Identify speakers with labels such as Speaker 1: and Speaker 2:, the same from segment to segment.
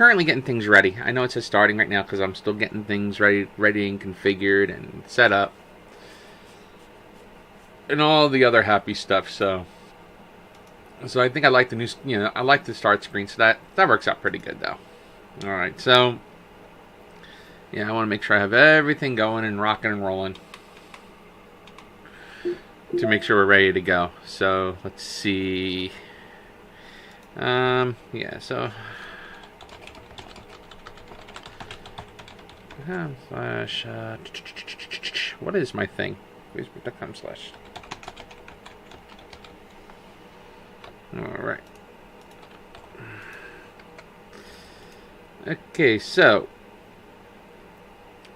Speaker 1: currently getting things ready. I know it says starting right now because I'm still getting things ready and configured and set up. And all the other happy stuff, so I think I like the new, I like the start screen, so that works out pretty good, though. Alright, so, yeah, I want to make sure I have everything going and rocking and rolling to make sure we're ready to go. So, let's see. Yeah, so slash, what is my thing? Facebook.com/. Alright. Okay, so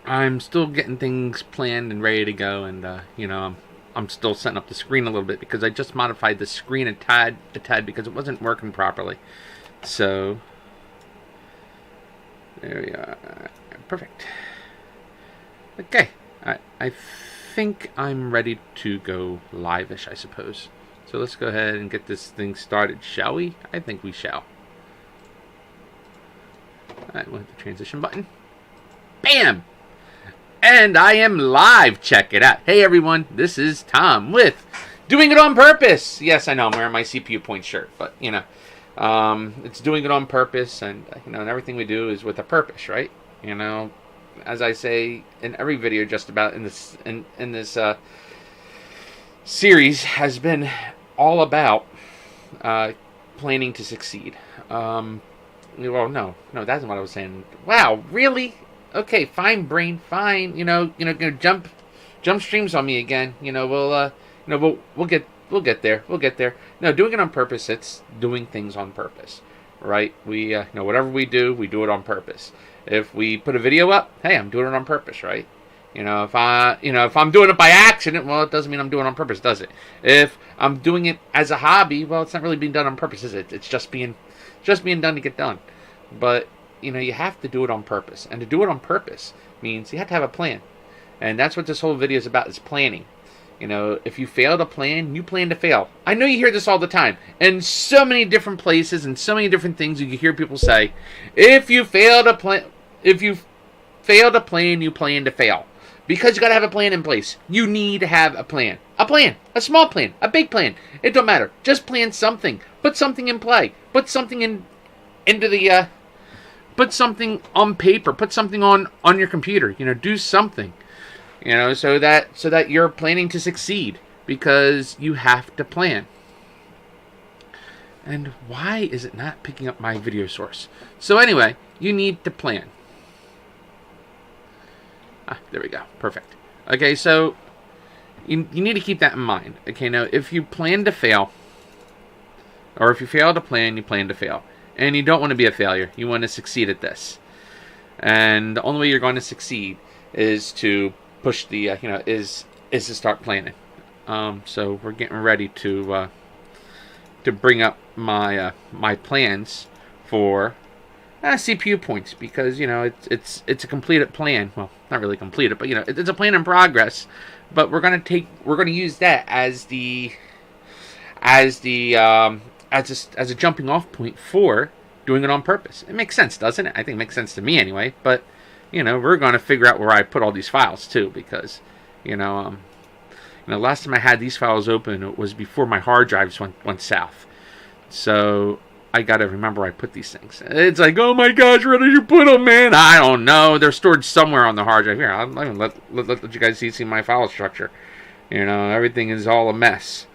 Speaker 1: I'm still getting things planned and ready to go, and I'm still setting up the screen a little bit because I just modified the screen a tad because it wasn't working properly. So there we are. Perfect. Okay. I think I'm ready to go live-ish, I suppose. So let's go ahead and get this thing started, shall we? I think we shall. Alright, we'll hit the transition button. Bam! And I am live. Check it out. Hey everyone, this is Tom with Doing It On Purpose. Yes, I know I'm wearing my CPU point shirt, but it's Doing It On Purpose, and and everything we do is with a purpose, right? As I say in every video, just about in this series has been all about planning to succeed. Well, no, that's not what I was saying. Wow, really? Okay, fine, brain, fine. Jump streams on me again. We'll get there. We'll get there. No, doing it on purpose. It's doing things on purpose, right? We, whatever we do it on purpose. If we put a video up, hey, I'm doing it on purpose, right? If I'm doing it by accident, well, it doesn't mean I'm doing it on purpose, does it? If I'm doing it as a hobby, well, it's not really being done on purpose, is it? It's just being done to get done. But you have to do it on purpose, and to do it on purpose means you have to have a plan, and that's what this whole video is about: is planning. If you fail to plan, you plan to fail. I know you hear this all the time, in so many different places and so many different things. You hear people say, "If you fail to plan, you plan to fail." Because you got to have a plan in place. You need to have a plan. A small plan, a big plan. It don't matter. Just plan something. Put something in play. Put something put something on paper. Put something on your computer. Do something. So that you're planning to succeed, because you have to plan. And why is it not picking up my video source? So anyway, you need to plan. There we go. Perfect. Okay, so you need to keep that in mind. Okay, now if you plan to fail, or if you fail to plan, you plan to fail. And you don't want to be a failure. You want to succeed at this. And the only way you're going to succeed is to push the, is to start planning. So we're getting ready to bring up my my plans for CPU points, because it's a completed plan. Well, not really completed, but it's a plan in progress. But we're gonna use that as a jumping off point for doing it on purpose. It makes sense, doesn't it? I think it makes sense to me anyway. But we're gonna figure out where I put all these files too, because last time I had these files open, it was before my hard drives went south. So I gotta remember where I put these things. It's like, oh my gosh, where did you put them, man? I don't know. They're stored somewhere on the hard drive. Here, I'll let you guys see my file structure. Everything is all a mess.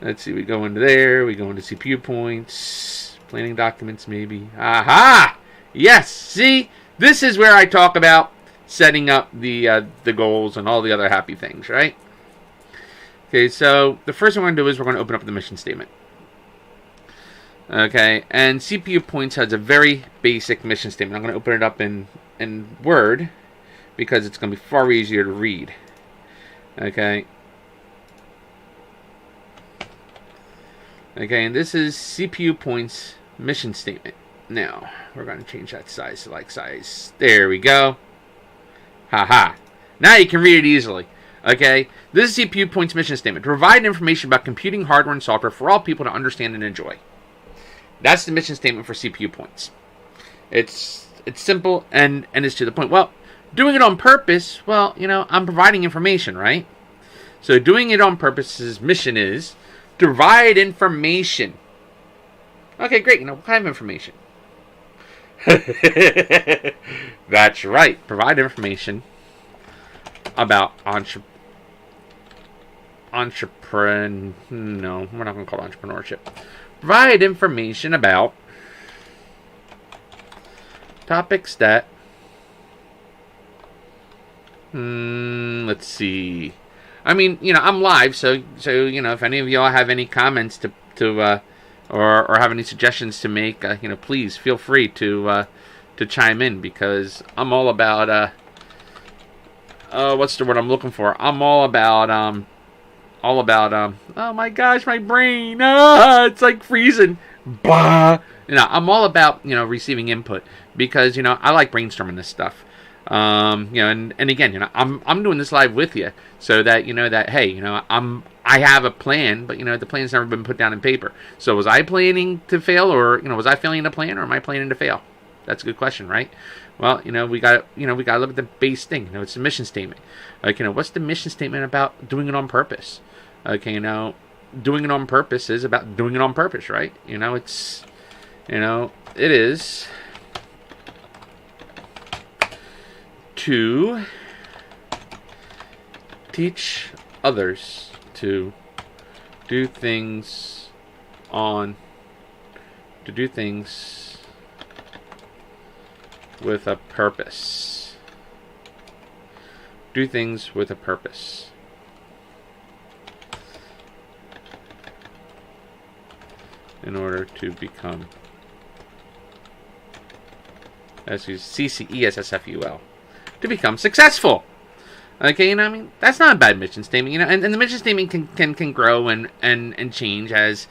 Speaker 1: Let's see, we go into there, we go into CPU points, planning documents maybe. Aha! Yes, see? This is where I talk about setting up the goals and all the other happy things, right? Okay, so the first thing we're going to do is we're going to open up the mission statement. Okay, and CPU points has a very basic mission statement. I'm going to open it up in Word, because it's going to be far easier to read. Okay. Okay, and this is CPU points mission statement. Now, we're going to change that size to like size. There we go. Haha. Now you can read it easily. Okay, this is CPU points mission statement. To provide information about computing hardware and software for all people to understand and enjoy. That's the mission statement for CPU points. It's simple and it's to the point. Well, doing it on purpose, well, I'm providing information, right? So doing it on purpose's mission is to provide information. Okay, great. What kind of information? That's right. Provide information about entrepreneur. No, we're not going to call it entrepreneurship. Provide information about topics that. Let's see. I mean, I'm live, so if any of y'all have any comments or have any suggestions to make, please feel free to chime in, because I'm all about what's the word I'm looking for? I'm all about oh my gosh, my brain, it's like freezing. Bah. I'm all about receiving input, because I like brainstorming this stuff. And again, I'm doing this live with you, so that that hey, I have a plan, but the plan's never been put down in paper. So was I planning to fail, or was I failing to plan, or am I planning to fail? That's a good question, right? Well, we got to look at the base thing. It's the mission statement. Like, what's the mission statement about doing it on purpose? Okay, doing it on purpose is about doing it on purpose, right? It is to teach others to do things with a purpose. Do things with a purpose. In order to become CCESSFUL. To become successful. Okay, that's not a bad mission statement, and the mission statement can grow and change as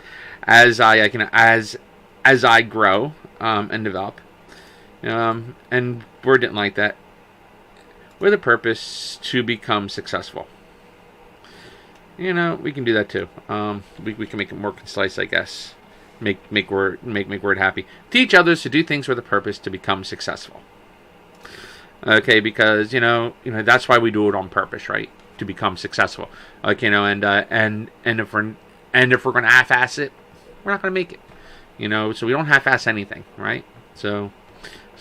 Speaker 1: I grow and develop. And Word didn't like that. With a purpose to become successful. We can do that too. We can make it more concise, I guess. Make Word happy. Teach others to do things with a purpose to become successful. Okay, because that's why we do it on purpose, right? To become successful. Like and if we're going to half-ass it, we're not going to make it. So we don't half-ass anything, right? So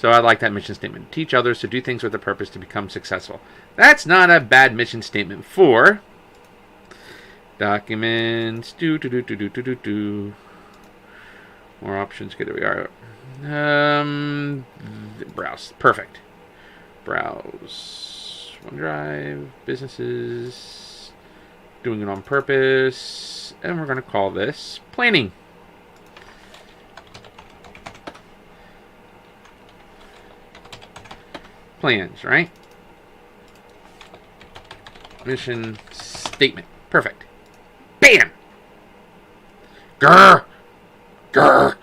Speaker 1: I like that mission statement. Teach others to do things with a purpose to become successful. That's not a bad mission statement for documents. More options. Okay, there we are. Browse. Perfect. Browse. OneDrive. Businesses. Doing it on purpose. And we're going to call this planning. Plans, right? Mission statement. Perfect. Bam! Grr! Grr!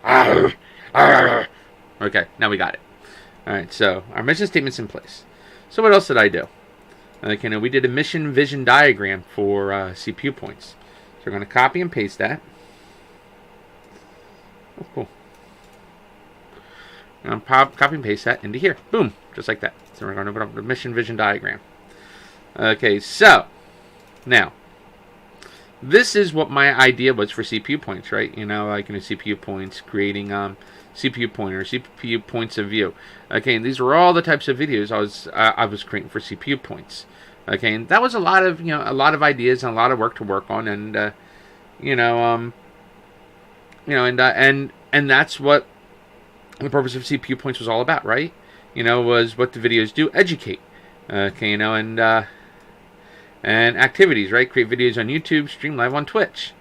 Speaker 1: Arr! Arr! Okay, now we got it. Alright, so our mission statement's in place. So what else did I do? We did a mission vision diagram for CPU points. So we're going to copy and paste that. Oh, cool. And copy and paste that into here. Boom. Just like that. So we're going to open up the mission vision diagram. Okay, so now this is what my idea was for CPU points, right? CPU points, creating CPU pointers, CPU points of view. Okay, and these were all the types of videos I was creating for CPU points. Okay, and that was a lot of ideas and a lot of work to work on, and and that's what the purpose of CPU points was all about, right? Was what the videos do, educate. Okay, and activities, right? Create videos on YouTube, stream live on Twitch.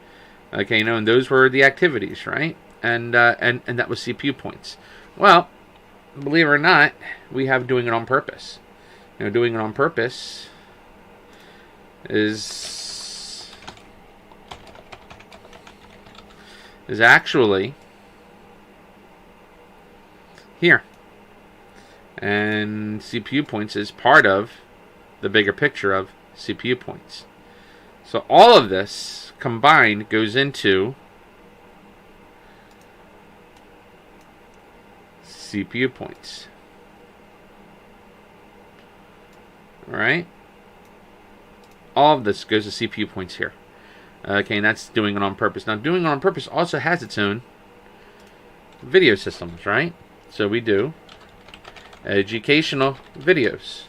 Speaker 1: Okay, and those were the activities, right? And that was CPU points. Well, believe it or not, we have doing it on purpose. Doing it on purpose is actually here. And CPU points is part of the bigger picture of CPU points. So all of this combined goes into CPU points. Alright. All of this goes to CPU points here. Okay, and that's doing it on purpose. Now, doing it on purpose also has its own video systems, right? So we do educational videos.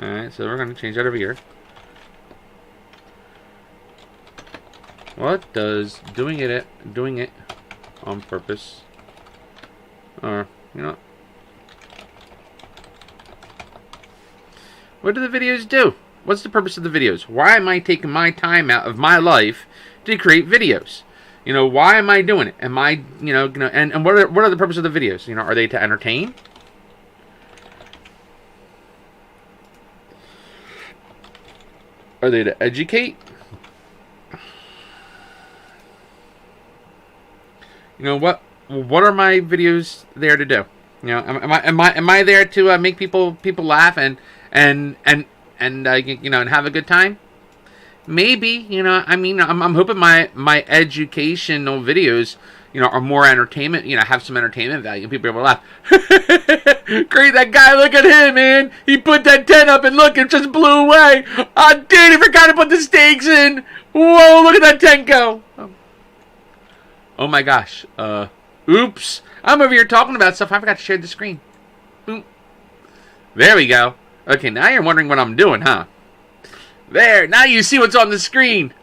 Speaker 1: Alright, so we're going to change that over here. What does doing it on purpose, or, you know, what do the videos do? What's the purpose of the videos? Why am I taking my time out of my life to create videos? You know, why am I doing it? Am I, and what are the purpose of the videos? You know, are they to entertain? Are they to educate? You know, what are my videos there to do? You know, am I there to make people laugh and have a good time? Maybe, you know, I mean, I'm hoping my educational videos, you know, are more entertainment, you know, have some entertainment value, and people are able to laugh. Great, that guy, look at him, man. He put that tent up and look, it just blew away. Oh, dude, he forgot to put the stakes in. Whoa, look at that tent go. Oh my gosh. Oops. I'm over here talking about stuff. I forgot to share the screen. Boom. There we go. Okay, now you're wondering what I'm doing, huh? There. Now you see what's on the screen.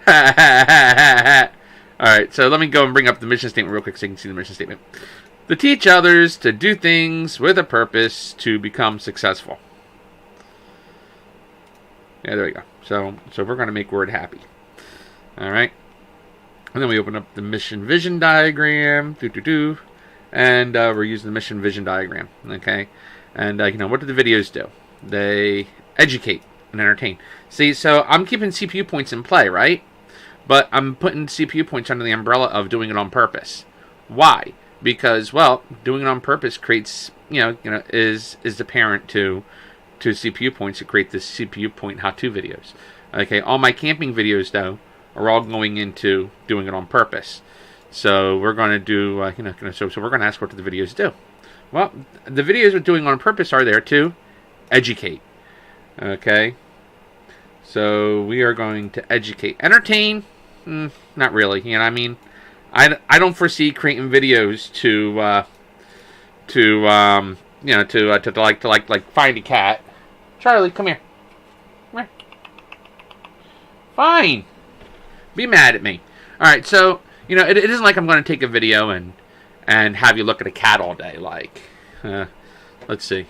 Speaker 1: Alright, so let me go and bring up the mission statement real quick so you can see the mission statement. To teach others to do things with a purpose to become successful. Yeah, there we go. So we're going to make Word happy. Alright. And then we open up the mission vision diagram, and we're using the mission vision diagram, okay? And, what do the videos do? They educate and entertain. See, so I'm keeping CPU points in play, right? But I'm putting CPU points under the umbrella of doing it on purpose. Why? Because, well, doing it on purpose creates, is the parent to CPU points to create the CPU point how-to videos. Okay, all my camping videos, though, are all going into doing it on purpose. So we're going to do, so we're going to ask what do the videos do. Well, the videos we're doing on purpose are there to educate. Okay. So we are going to educate. Entertain? Not really. You know, I mean, I don't foresee creating videos to find a cat. Charlie, come here. Come here. Fine. Be mad at me. Alright, so, it isn't like I'm going to take a video and have you look at a cat all day. Like, let's see.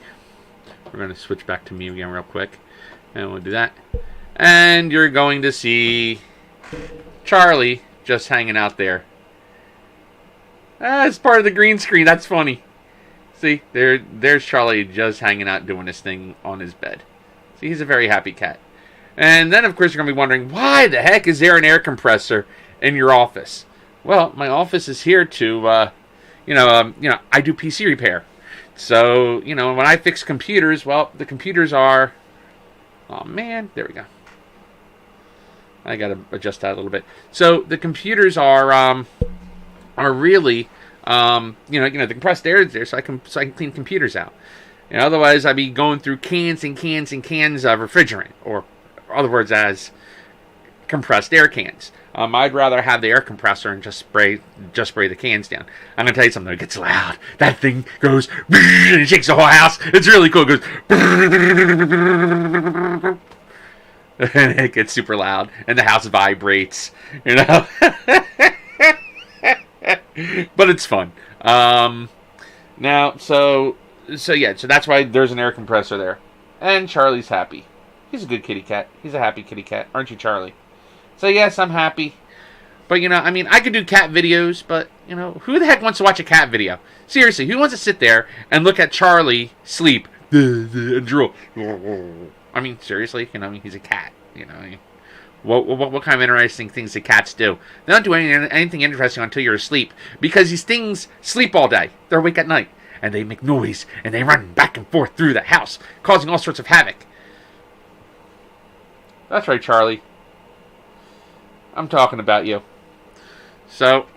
Speaker 1: We're going to switch back to me again real quick. And we'll do that. And you're going to see Charlie just hanging out there. It's part of the green screen. That's funny. See, there's Charlie just hanging out doing his thing on his bed. See, he's a very happy cat. And then, of course, you're going to be wondering, why the heck is there an air compressor in your office? Well, my office is here to, I do PC repair. So, when I fix computers, well, the computers are, oh man, there we go. I got to adjust that a little bit. So, the computers are really, the compressed air is there so I can clean computers out. Otherwise, I'd be going through cans and cans and cans of refrigerant, or other words as compressed air cans. I'd rather have the air compressor and just spray the cans down. I'm going to tell you something. It gets loud. That thing goes and it shakes the whole house. It's really cool. It goes and it gets super loud and the house vibrates. But it's fun. So that's why there's an air compressor there. And Charlie's happy. He's a good kitty cat. He's a happy kitty cat. Aren't you, Charlie? So, yes, I'm happy. But, I could do cat videos, but, who the heck wants to watch a cat video? Seriously, who wants to sit there and look at Charlie sleep and drool? I mean, seriously, he's a cat. What kind of interesting things do cats do? They don't do anything interesting until you're asleep, because these things sleep all day. They're awake at night, and they make noise, and they run back and forth through the house, causing all sorts of havoc. That's right, Charlie. I'm talking about you. So,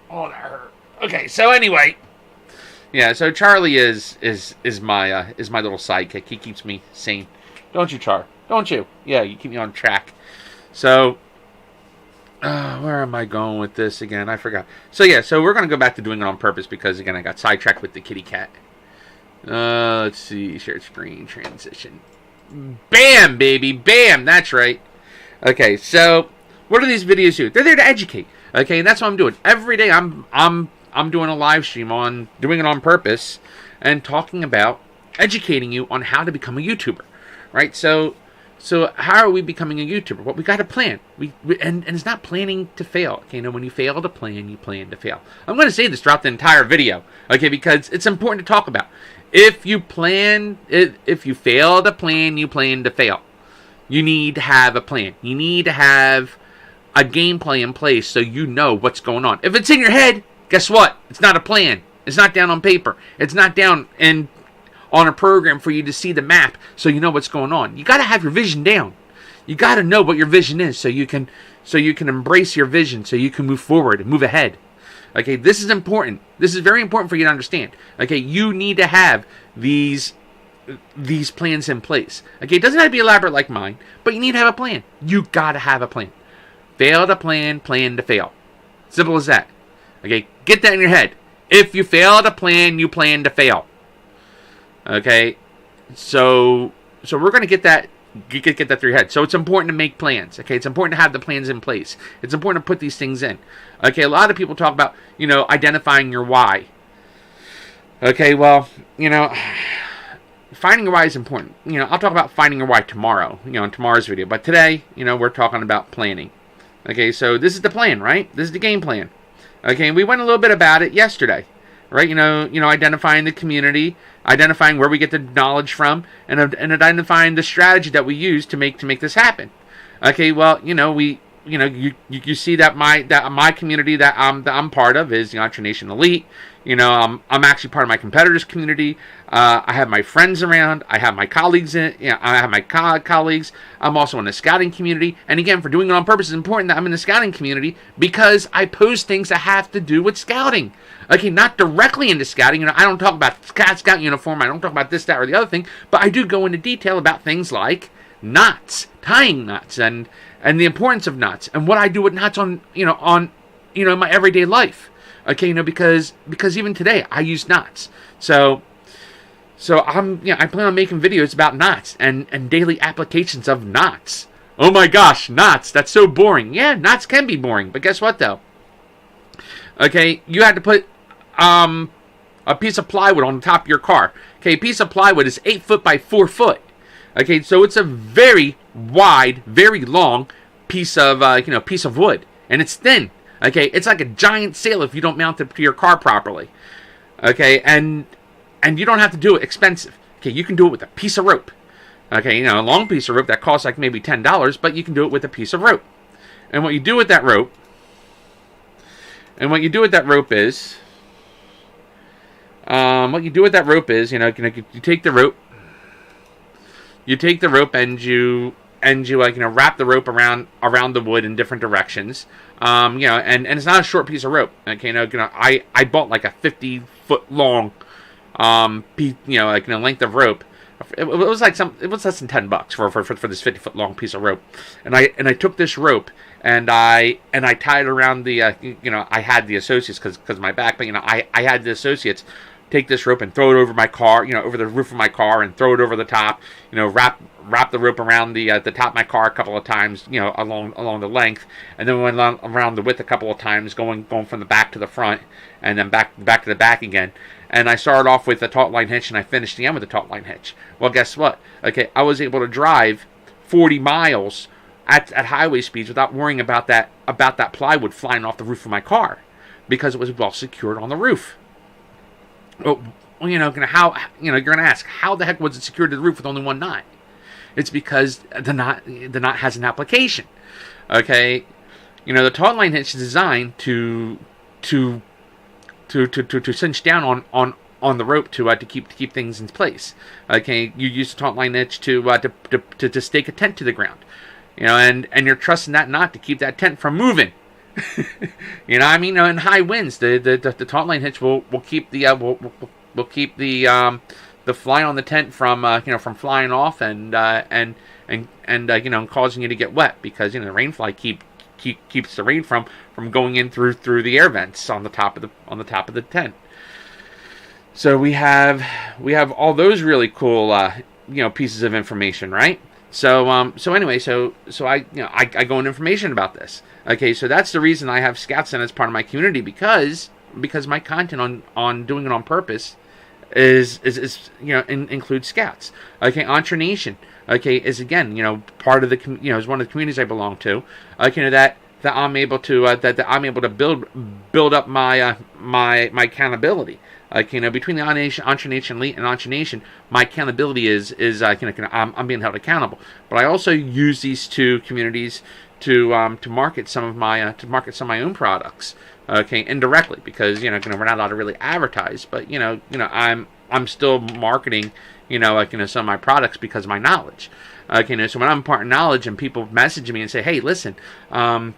Speaker 1: oh, that hurt. Okay, so anyway, yeah. So Charlie is my little sidekick. He keeps me sane, don't you, Char? Don't you? Yeah, you keep me on track. So, where am I going with this again? I forgot. So yeah, so we're gonna go back to doing it on purpose because again I got sidetracked with the kitty cat. Let's see, share screen, transition. Bam, baby, bam. That's right. Okay, so what do these videos do? They're there to educate. Okay, and that's what I'm doing every day. I'm doing a live stream on doing it on purpose and talking about educating you on how to become a YouTuber, right? So how are we becoming a YouTuber? Well, we got a plan. And it's not planning to fail. Okay, when you fail to plan, you plan to fail. I'm going to say this throughout the entire video, okay, because it's important to talk about. If you fail to plan, you plan to fail. You need to have a plan. You need to have a gameplay in place so you know what's going on. If it's in your head, guess what? It's not a plan. It's not down on paper. It's not down on a program for you to see the map so you know what's going on. You got to have your vision down. You got to know what your vision is so you can embrace your vision, so you can move forward and move ahead. Okay, this is important. This is very important for you to understand. Okay, you need to have these plans in place. Okay, it doesn't have to be elaborate like mine, but you need to have a plan. You got to have a plan. Fail to plan, plan to fail. Simple as that. Okay, get that in your head. If you fail to plan, you plan to fail. Okay, so we're going to get that through your head. So it's important to make plans. Okay, it's important to have the plans in place. It's important to put these things in. Okay, a lot of people talk about, identifying your why. Okay, well, finding your why is important. I'll talk about finding your why tomorrow, in tomorrow's video. But today, we're talking about planning. Okay, so this is the plan, right? This is the game plan. Okay, and we went a little bit about it yesterday. Right, identifying the community, identifying where we get the knowledge from, and identifying the strategy that we use to make this happen. Okay, well, you see that my community that I'm part of is the Entre Nation Elite. I'm actually part of my competitors community. I have my friends around. I have my colleagues I have my colleagues. I'm also in the scouting community. And again, for doing it on purpose, it's important that I'm in the scouting community because I post things that have to do with scouting. Okay, not directly into scouting. I don't talk about scout uniform. I don't talk about this, that, or the other thing. But I do go into detail about things like knots, tying knots, and the importance of knots, and what I do with knots on my everyday life. Okay, because even today I use knots. So I plan on making videos about knots and daily applications of knots. Oh my gosh, knots, that's so boring. Yeah, knots can be boring, but guess what though? Okay, you had to put a piece of plywood on the top of your car. Okay, a piece of plywood is 8 foot by 4 foot. Okay, so it's a very wide, very long piece of wood, and it's thin. Okay, it's like a giant sail if you don't mount it to your car properly. Okay, and you don't have to do it expensive. Okay, you can do it with a piece of rope. Okay, a long piece of rope that costs like maybe $10, but you can do it with a piece of rope. And what you do with that rope, is, you take the rope. You take the rope and you wrap the rope around the wood in different directions. And it's not a short piece of rope. Okay, I bought like a 50-foot long length of rope. It was less than $10 for this 50-foot long piece of rope. And I took this rope and I tied it around the I had the associates because of my back, but I had the associates take this rope and throw it over my car, over the roof of my car, and throw it over the top, wrap the rope around the top of my car a couple of times, along the length, and then went around the width a couple of times, going from the back to the front, and then back to the back again. And I started off with a taut line hitch, and I finished the end with a taut line hitch. Well, guess what? Okay, I was able to drive 40 miles at highway speeds without worrying about that plywood flying off the roof of my car, because it was well secured on the roof. Oh, well, you're going to ask, how the heck was it secured to the roof with only one knot? It's because the knot has an application. Okay, the taut line hitch is designed to cinch down on the rope to keep things in place. Okay, you use the taut line hitch to stake a tent to the ground. And you're trusting that knot to keep that tent from moving. You know what I mean? In high winds, the taut line hitch will keep the will keep the fly on the tent from from flying off and causing you to get wet, because the rain fly keeps the rain from going in through the air vents on the top of the tent. So we have all those really cool pieces of information, right? So anyway, so I go into information about this. Okay, so that's the reason I have Scouts as part of my community, because my content on doing it on purpose is includes Scouts. Okay, Entre Nation, okay, is again part of the is one of the communities I belong to. Okay, that I'm able to that I'm able to build up my my accountability. Between the Entre Nation Elite and Entre Nation, my accountability is I'm being held accountable. But I also use these two communities to market some of my own products. Okay, indirectly, because we're not allowed to really advertise, but I'm still marketing some of my products because of my knowledge. So when I'm imparting knowledge and people message me and say, "Hey, listen, I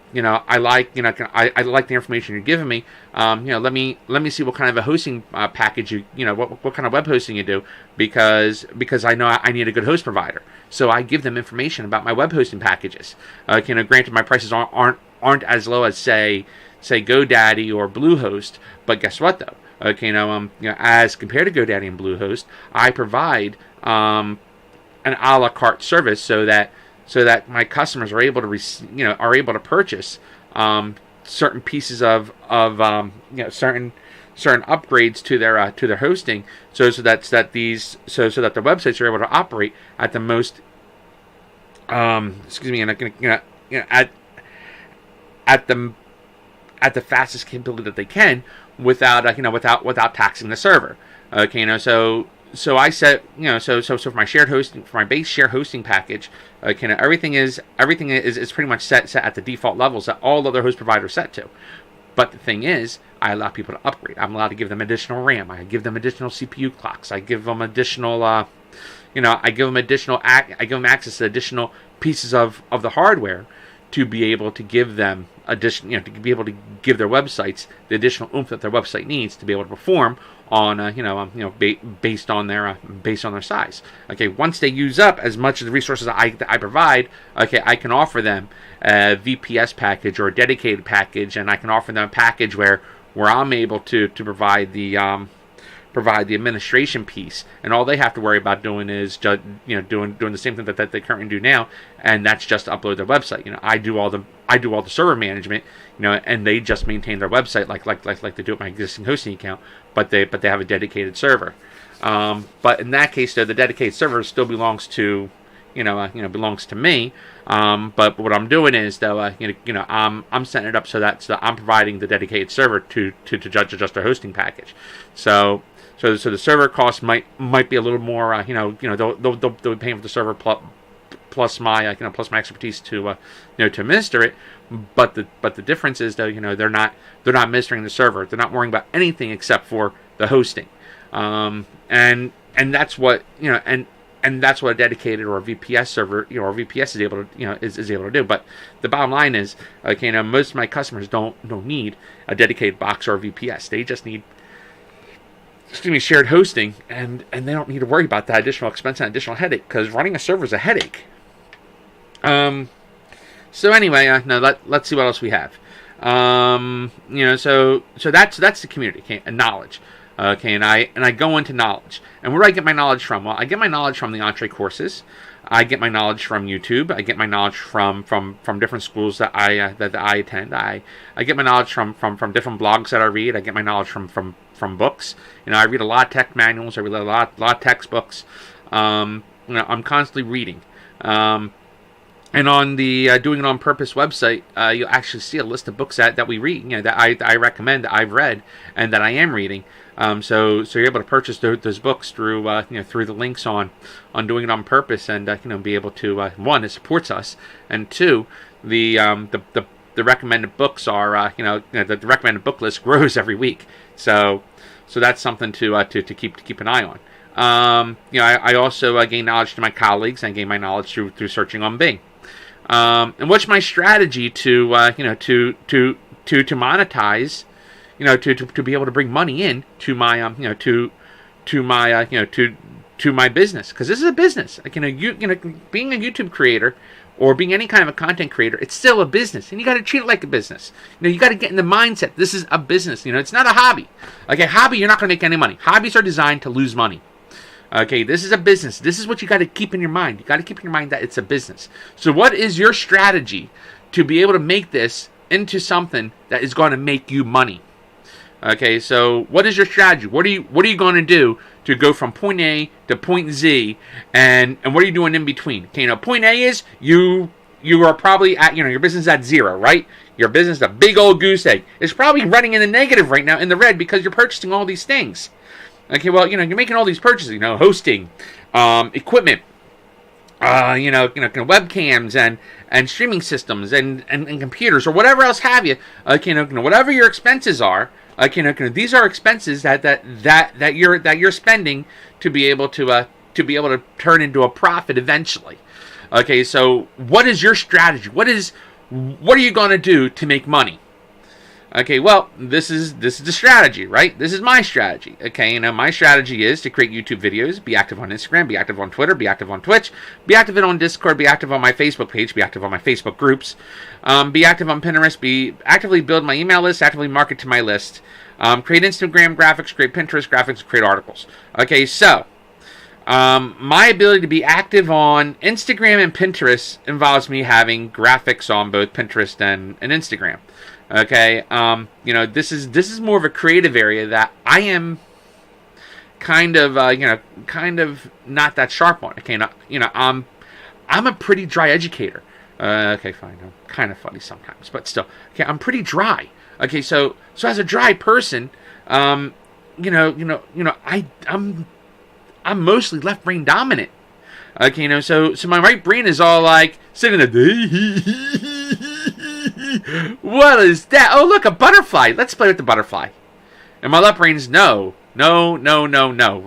Speaker 1: like I like the information you're giving me. Let me see what kind of a hosting package what kind of web hosting you do, because I know I need a good host provider." So I give them information about my web hosting packages. Granted, my prices aren't as low as say GoDaddy or Bluehost, but guess what though? As compared to GoDaddy and Bluehost, I provide an a la carte service so that my customers are able to purchase certain pieces of certain upgrades to their hosting, so that the websites are able to operate at the most at the fastest capability that they can without taxing the server. So I set so for my shared hosting, for my base shared hosting package, everything is pretty much set at the default levels that all other host providers set to. But the thing is, I allow people to upgrade. I'm allowed to give them additional RAM. I give them additional CPU clocks. I give them additional I give them access to additional pieces of the hardware to be able to give them to be able to give their websites the additional oomph that their website needs to be able to perform on based on their size. Okay, once they use up as much of the resources I provide, okay, I can offer them a VPS package or a dedicated package, and I can offer them a package where I'm able to provide the administration piece, and all they have to worry about doing is just doing the same thing that they currently do now, and that's just to upload their website. I do all the server management, and they just maintain their website like they do with my existing hosting account, but they have a dedicated server. But in that case, though, the dedicated server still belongs to belongs to me. But what I'm doing is, though, I'm setting it up so that I'm providing the dedicated server to adjust their hosting package. So the server cost might be a little more. They'll be paying for the server plus my expertise to administer it. But the difference is, though, they're not administering the server. They're not worrying about anything except for the hosting. And that's what and that's what a dedicated or a VPS server, or VPS is able to, is able to do. But the bottom line is, most of my customers don't need a dedicated box or a VPS. They just need, shared hosting, and they don't need to worry about that additional expense and additional headache, because running a server is a headache. So anyway, let's see what else we have. So that's the community, okay, and knowledge. Okay, and I go into knowledge. And where do I get my knowledge from? Well, I get my knowledge from the Entree courses. I get my knowledge from YouTube. I get my knowledge from different schools that I attend. I get my knowledge from different blogs that I read. I get my knowledge from books. I read a lot of tech manuals. I read a lot of textbooks. I'm constantly reading. And on the Doing It On Purpose website, you'll actually see a list of books that we read, that I recommend, that I've read, and that I am reading. So you're able to purchase those books through the links on Doing It On Purpose, and be able to, one, it supports us, and two, the recommended books are the recommended book list grows every week. So that's something to keep an eye on. I also gain knowledge to my colleagues, and gain my knowledge through searching on Bing. And what's my strategy to to monetize, to be able to bring money in to my to my to my business, because this is a business. Like, being a YouTube creator or being any kind of a content creator, it's still a business, and you got to treat it like a business. You got to get in the mindset. This is a business. It's not a hobby. Okay, hobby, you're not going to make any money. Hobbies are designed to lose money. Okay, this is a business. This is what you got to keep in your mind. You got to keep in your mind that it's a business. So what is your strategy to be able to make this into something that is going to make you money? Okay, so what is your strategy? What are you going to do to go from point A to point Z, and what are you doing in between? Okay, point A is you are probably at, your business at zero, right? Your business is a big old goose egg. It's probably running in the negative right now, in the red, because you're purchasing all these things. Okay, well, you're making all these purchases, hosting, equipment, webcams and streaming systems and computers, or whatever else have you. Okay, whatever your expenses are. These are expenses that you're spending to be able to turn into a profit eventually. Okay, so what is your strategy? What are you going to do to make money? Okay, well, this is the strategy, right? This is my strategy. Okay, my strategy is to create YouTube videos, be active on Instagram, be active on Twitter, be active on Twitch, be active on Discord, be active on my Facebook page, be active on my Facebook groups, be active on Pinterest, actively build my email list, actively market to my list, create Instagram graphics, create Pinterest graphics, create articles. Okay, so my ability to be active on Instagram and Pinterest involves me having graphics on both Pinterest and Instagram. Okay, this is more of a creative area that I am kind of not that sharp on. Okay, I'm a pretty dry educator. Okay, fine, I'm kind of funny sometimes, but still, okay, I'm pretty dry. Okay, so as a dry person, I'm mostly left brain dominant. Okay, so my right brain is all like sitting there. What is that? Oh, look, a butterfly. Let's play with the butterfly. And my left brain is no. We're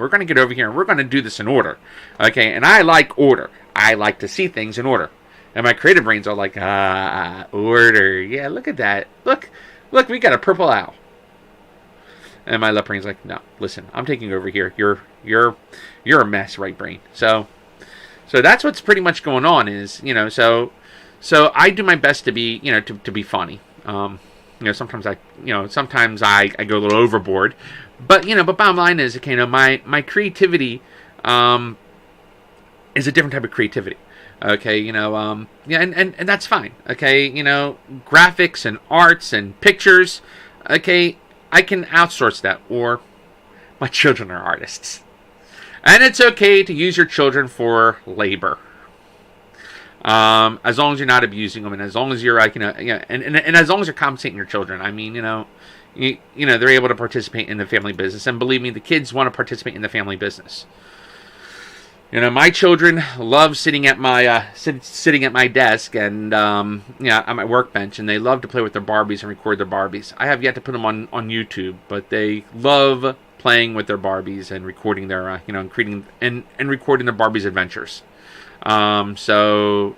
Speaker 1: going to get over here and we're going to do this in order. Okay, and I like order. I like to see things in order. And my creative brains are like, order. Yeah, look at that. Look, we got a purple owl. And my left brain's like, no, listen, I'm taking over here. You're a mess, right brain. So that's what's pretty much going on is, so I do my best to be, to be funny. Sometimes I go a little overboard, but bottom line is, okay, my creativity, is a different type of creativity. Okay, and that's fine. Okay, graphics and arts and pictures. Okay, I can outsource that, or my children are artists. And it's okay to use your children for labor. As long as you're not abusing them, and as long as you're and as long as you're compensating your children. I mean, they're able to participate in the family business, and believe me, the kids want to participate in the family business. My children love sitting at my desk and at my workbench, and they love to play with their Barbies and record their Barbies. I have yet to put them on YouTube, but they love playing with their Barbies and recording their and creating and recording their Barbies adventures. So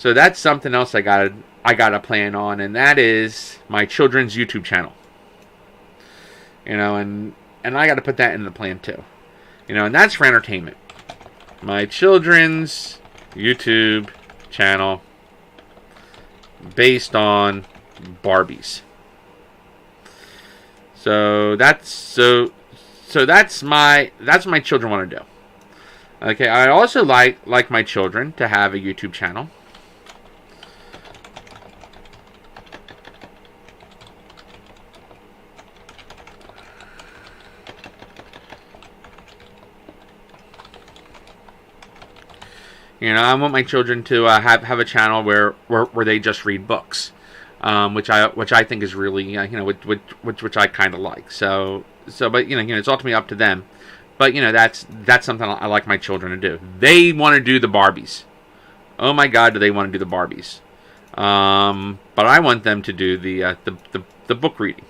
Speaker 1: that's something else I got a plan on, and that is my children's YouTube channel. And I got to put that in the plan too. And that's for entertainment. My children's YouTube channel based on Barbies. So that's my children want to do. Okay, I also like my children to have a YouTube channel. I want my children to have a channel where they just read books, which I think is really which I kind of like. So but it's ultimately up to them. But that's something I like my children to do. They want to do the Barbies. Oh my God, do they want to do the Barbies? But I want them to do the book reading.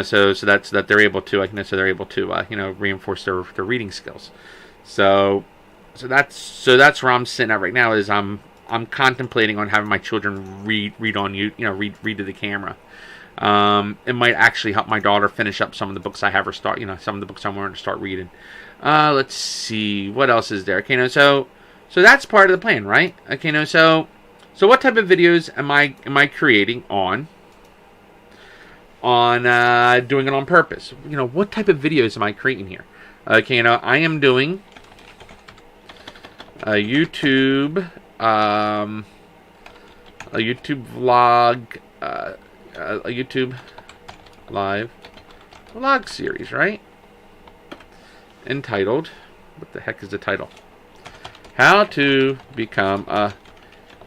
Speaker 1: So that they're able to reinforce their reading skills. So that's where I'm sitting at right now. Is I'm I'm contemplating on having my children read on read to the camera. It might actually help my daughter finish up some of the books I have her start. Some of the books I want her to start reading. Let's see what else is there. Okay, so that's part of the plan, right? Okay, so what type of videos am I creating on doing it on purpose? What type of videos am I creating here? Okay, I am doing a YouTube vlog, a YouTube live vlog series, right? Entitled, what the heck is the title? How to become a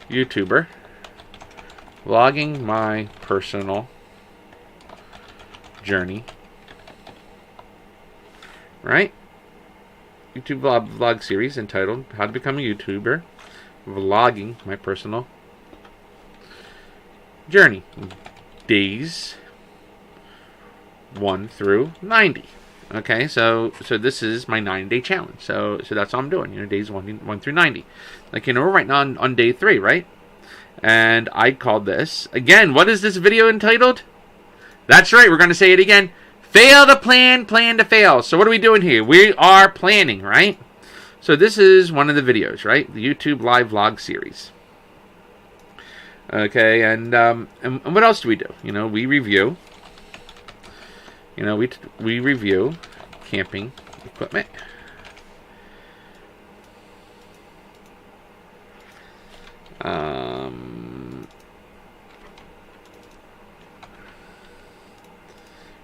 Speaker 1: YouTuber, vlogging my personal journey, right? YouTube vlog series entitled How to Become a YouTuber, vlogging my personal journey, days 1 through 90. Okay, so this is my 9-day challenge. So that's what I'm doing. Days 1 through 90. We're right now on day 3, right? And I called this again. What is this video entitled? That's right. We're going to say it again. Fail to plan, plan to fail. So what are we doing here? We are planning, right? So this is one of the videos, right? The YouTube live vlog series. Okay, and what else do we do? We review. We review camping equipment.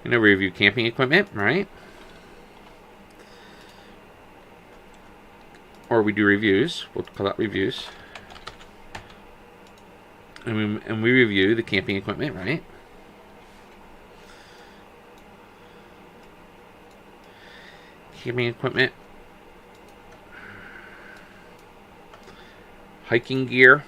Speaker 1: Review camping equipment, right? Or we do reviews. We'll call that reviews. And we review the camping equipment, right? Camping equipment. Hiking gear.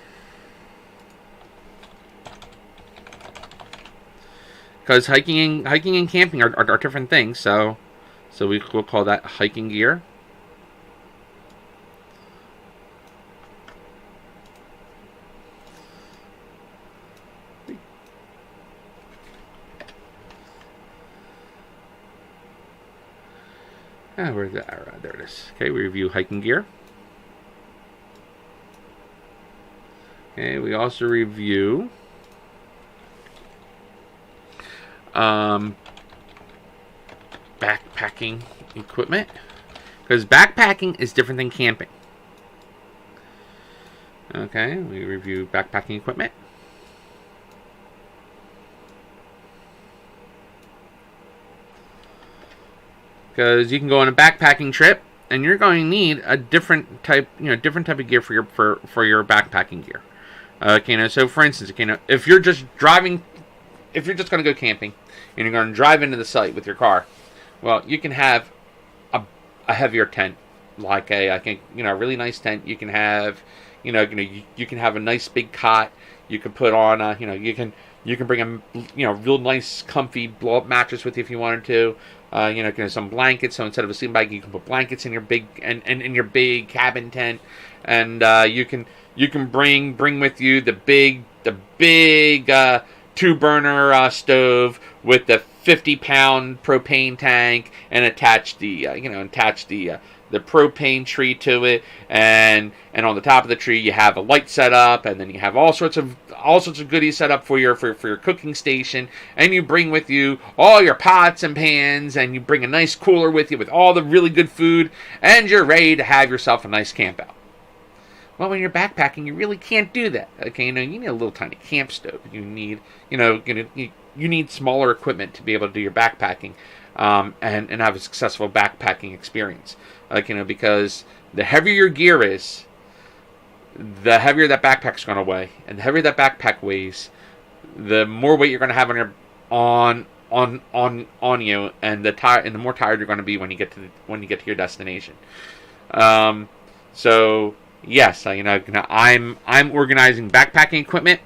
Speaker 1: Because hiking and camping are different things, so we'll call that hiking gear. Where's the arrow? There it is. Okay, we review hiking gear. Okay, we also review backpacking equipment, because backpacking is different than camping. Okay, we review backpacking equipment. Because you can go on a backpacking trip and you're going to need a different type of gear for your backpacking gear. Okay, so for instance, if you're just going to go camping and you're going to drive into the site with your car, well, you can have a heavier tent, like a really nice tent. You can have, you can have a nice big cot. You can put on you can bring a real nice comfy blow up mattress with you if you wanted to. Some blankets. So instead of a sleeping bag, you can put blankets in your big in your big cabin tent, and you can bring with you the big 2-burner stove with the 50-pound propane tank, and attach the propane tree to it, and on the top of the tree you have a light set up, and then you have all sorts of goodies set up for your cooking station, and you bring with you all your pots and pans, and you bring a nice cooler with you with all the really good food, and you're ready to have yourself a nice camp out. Well, when you're backpacking, you really can't do that. Okay, you need a little tiny camp stove. You need you need smaller equipment to be able to do your backpacking, and have a successful backpacking experience. Because the heavier your gear is, the heavier that backpack's going to weigh, and the heavier that backpack weighs, the more weight you're going to have on you, and the more tired you're going to be when you get to your destination. So yes, I'm organizing backpacking equipment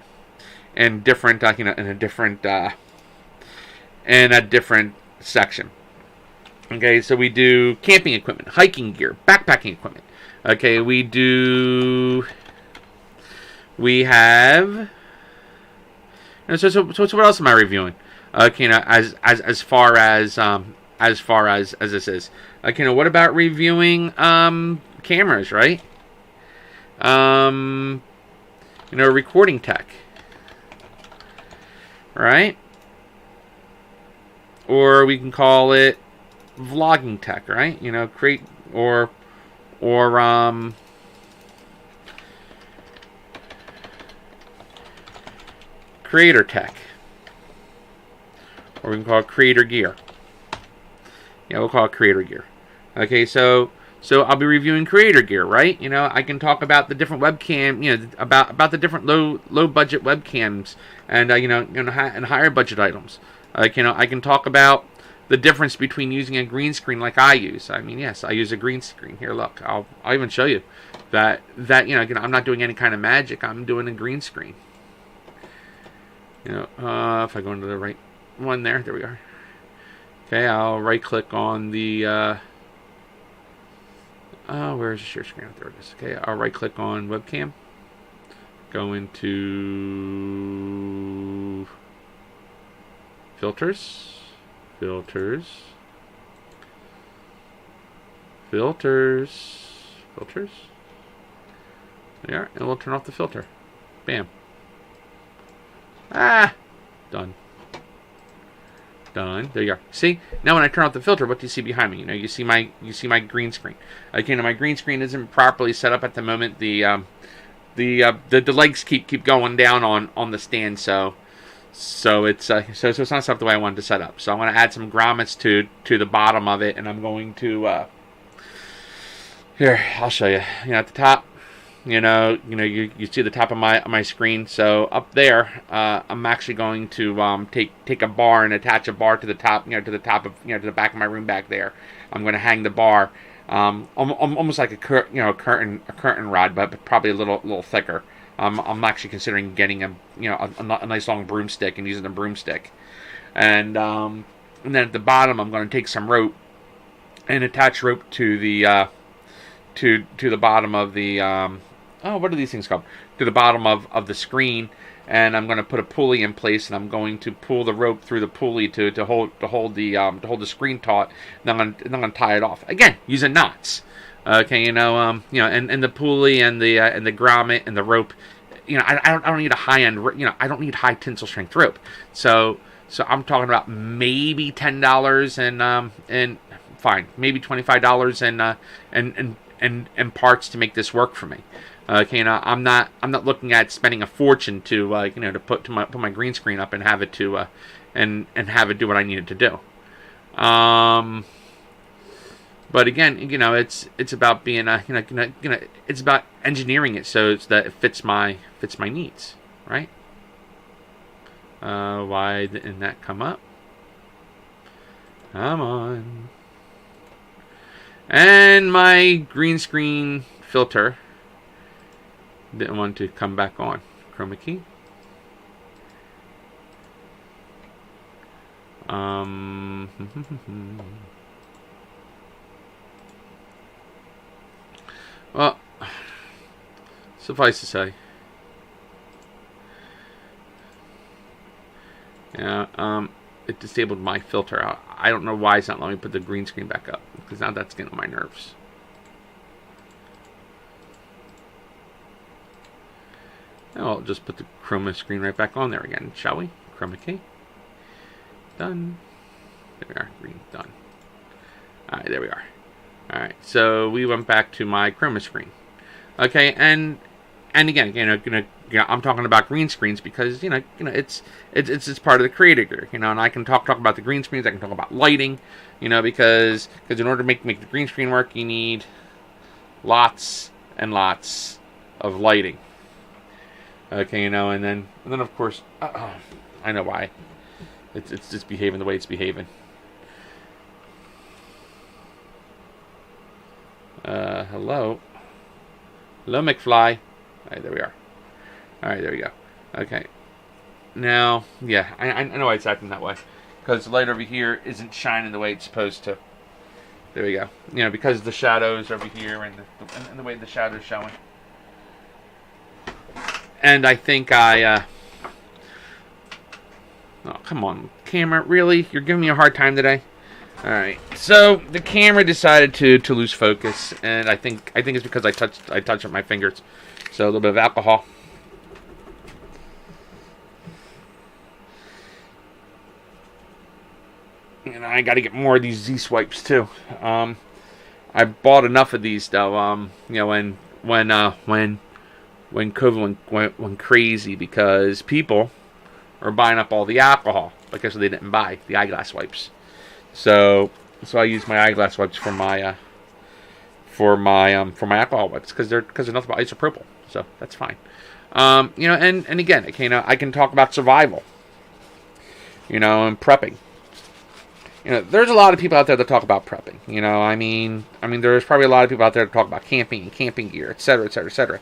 Speaker 1: in a different section. Okay, so we do camping equipment, hiking gear, backpacking equipment. Okay, we do We have. So what else am I reviewing? Okay, as far as this is. Okay, what about reviewing cameras, right? Recording tech, right? Or we can call it vlogging tech, right? Create or creator tech, or we can call it creator gear. Yeah, we'll call it creator gear. Okay, so I'll be reviewing creator gear, right? I can talk about the different webcam, about the different low budget webcams and and higher budget items. I can talk about the difference between using a green screen like I use. I mean, yes, I use a green screen. Here, look, I'll even show you that I'm not doing any kind of magic. I'm doing a green screen. If I go into the right one there we are. Okay, I'll right click on the where's the share screen? There it is. Okay, I'll right click on webcam. Go into filters. There we are, and we'll turn off the filter. Bam. Done. There you are. See, now when I turn off the filter, what do you see behind me? You see my green screen. Okay, now my green screen isn't properly set up at the moment. The legs keep going down on the stand, so it's it's not set up the way I wanted to set up. So I'm going to add some grommets to the bottom of it, and I'm going to here, I'll show you. At the top, you see the top of my screen. So up there, I'm actually going to take a bar and attach a bar to the top, to the top of to the back of my room back there. I'm going to hang the bar, almost like a curtain rod, but probably a little thicker. I'm actually considering getting a nice long broomstick and using a broomstick, and then at the bottom I'm going to take some rope and attach rope to the to the bottom of the what are these things called? To the bottom of the screen, and I'm going to put a pulley in place, and I'm going to pull the rope through the pulley to hold the screen taut. And I'm going to tie it off again using knots. Okay, and the pulley and the grommet and the rope. I don't need a high end. I don't need high tensile strength rope. So I'm talking about maybe $10 and fine, maybe $25 and parts to make this work for me. Okay, I'm not looking at spending a fortune to put my green screen up and have it to and have it do what I need it to do. But again, it's about being it's about engineering it so that it fits my needs, right? Why didn't that come up? Come on. And my green screen filter didn't want to come back on. Chroma key. Well, suffice to say, it disabled my filter. I don't know why it's not letting me put the green screen back up, because now that's getting on my nerves. Now I'll just put the chroma screen right back on there again, shall we? Chroma key. Done. There we are. Green. Done. Alright, there we are. Alright, so we went back to my chroma screen. Okay, and again, I'm talking about green screens because it's part of the creator gear, and I can talk about the green screens. I can talk about lighting, because in order to make the green screen work, you need lots and lots of lighting. Okay, and then of course, I know why. It's just behaving the way it's behaving. Hello, McFly. Alright, there we are. Alright, there we go. Okay. Now, yeah, I know why it's acting that way. Because the light over here isn't shining the way it's supposed to. There we go. Because the shadows over here and the way the shadow's showing. And I think I, oh, come on, camera, really? You're giving me a hard time today? Alright, so the camera decided to lose focus, and I think it's because I touched it with my fingers. So a little bit of alcohol. And I got to get more of these Z swipes too. I bought enough of these though. You know, when COVID went crazy because people are buying up all the alcohol because they didn't buy the eyeglass wipes. So I use my eyeglass wipes for my alcohol wipes because they're nothing but isopropyl. So that's fine. You know, and again, okay, you know, I can talk about survival. You know, and prepping. You know, there's a lot of people out there that talk about prepping. You know, I mean, there's probably a lot of people out there that talk about camping and camping gear, etc., etc., etc.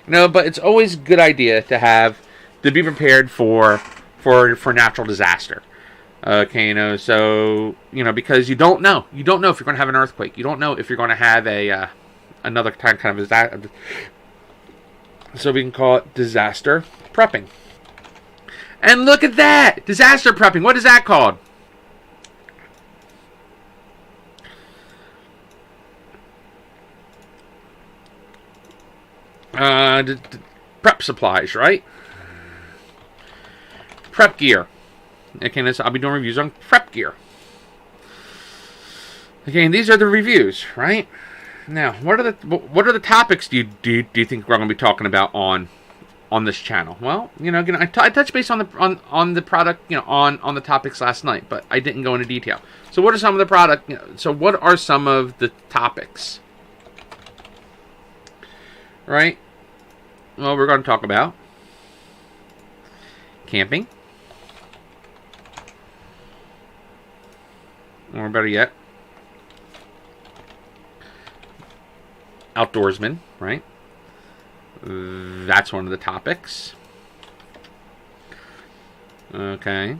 Speaker 1: You know, but it's always a good idea to be prepared for natural disaster. Okay, you know, so you know, because you don't know if you're going to have an earthquake. You don't know if you're going to have another kind of disaster. So we can call it disaster prepping. And look at that, disaster prepping. What is that called? Prep supplies, right? Prep gear. Okay, I'll be doing reviews on prep gear. Okay, and these are the reviews, right? Now, what are the topics do you think we're going to be talking about on this channel? Well, you know, again, I touched base on the product, you know, on the topics last night, but I didn't go into detail. So, what are some of the product? You know, so, what are some of the topics? Right? Well, we're going to talk about camping, or better yet, outdoorsmen, right? That's one of the topics. Okay.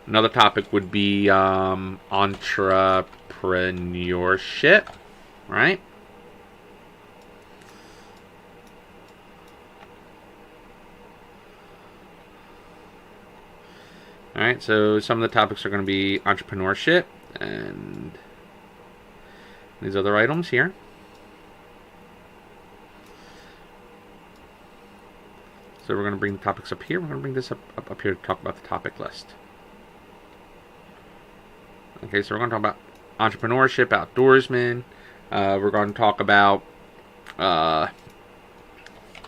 Speaker 1: Another topic would be entrepreneurship, right? Alright, so some of the topics are going to be entrepreneurship and these other items here. So we're going to bring the topics up here. We're going to bring this up here to talk about the topic list. Okay, so we're going to talk about entrepreneurship, outdoorsmen. We're going to talk about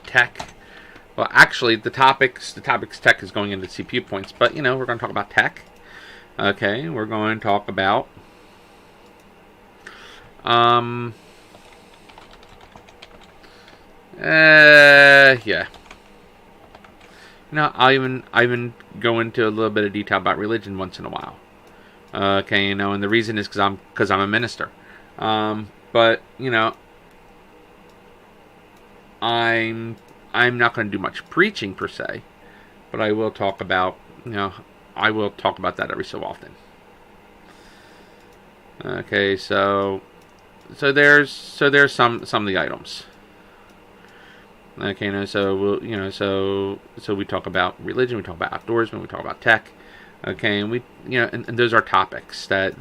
Speaker 1: tech. Well, actually, the topics tech is going into CPU points, but you know, we're going to talk about tech. Okay, we're going to talk about yeah. You know, I even go into a little bit of detail about religion once in a while. Okay, you know, and the reason is because I'm a minister. But you know, I'm not going to do much preaching per se, but I will talk about, you know, I will talk about that every so often. Okay, so there's some of the items. Okay, you know, so we'll, you know, so we talk about religion, we talk about outdoorsmen, we talk about tech. Okay, and we, you know, and those are topics that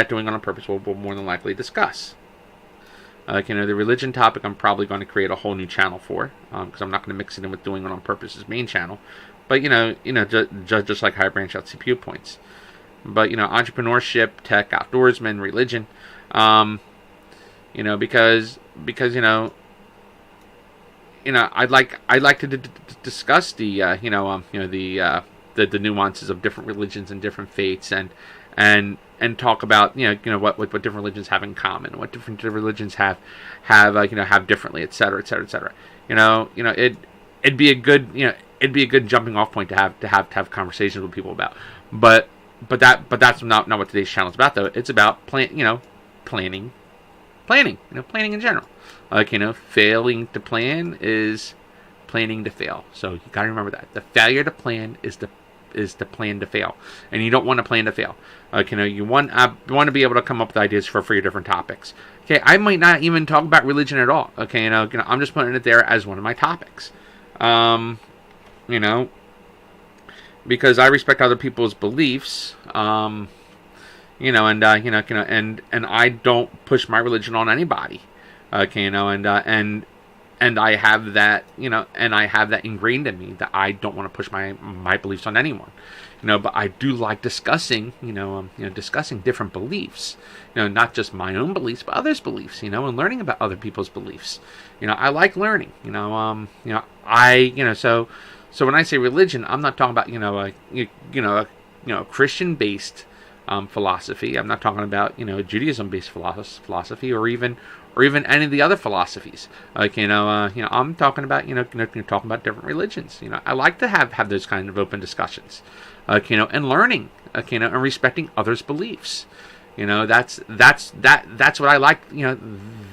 Speaker 1: doing on purpose will more than likely discuss. You know, the religion topic I'm probably going to create a whole new channel for, because I'm not going to mix it in with doing it on purpose's main channel. But you know, just like how I branch out CPU points. But you know, entrepreneurship, tech, outdoorsmen, religion. You know, because you know, I'd like to discuss the you know the nuances of different religions and different faiths and talk about you know what different religions have in common, what different religions have you know have differently, etc., etc., etc. You know it'd be a good jumping off point to have conversations with people about. But that's not what today's channel is about though. It's about planning in general. Like, you know, failing to plan is planning to fail. So you got to remember that the failure to plan is the is to plan to fail, and you don't want to plan to fail. You know, you want to be able to come up with ideas for your different topics. Okay, I might not even talk about religion at all. Okay, you know, I'm just putting it there as one of my topics. You know, because I respect other people's beliefs. You know, and and I don't push my religion on anybody. Okay, you know, and I have that, you know, and I have that ingrained in me that I don't want to push my beliefs on anyone. You know, but I do like discussing, discussing different beliefs. You know, not just my own beliefs, but others' beliefs. You know, and learning about other people's beliefs. You know, I like learning. So when I say religion, I'm not talking about Christian-based philosophy. I'm not talking about Judaism-based philosophy, or even any of the other philosophies. I'm talking about talking about different religions. You know, I like to have those kind of open discussions. And learning. And respecting others' beliefs. You know, that's what I like. You know,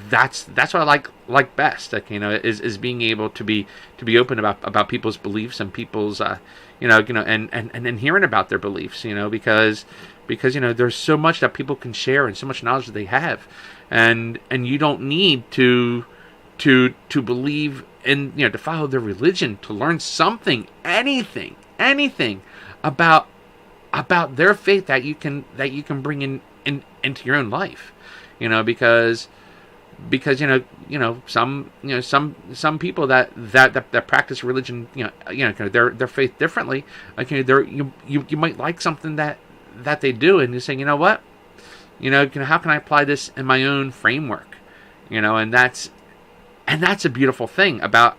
Speaker 1: that's what I like best. Is being able to be open about people's beliefs and people's and hearing about their beliefs. You know, because there's so much that people can share and so much knowledge that they have, and you don't need to believe in to follow their religion to learn something, anything about their faith that you can bring into your own life. Because some people that practice religion, their faith differently. You might like something that they do, and you say, you know what, how can I apply this in my own framework? And that's a beautiful thing about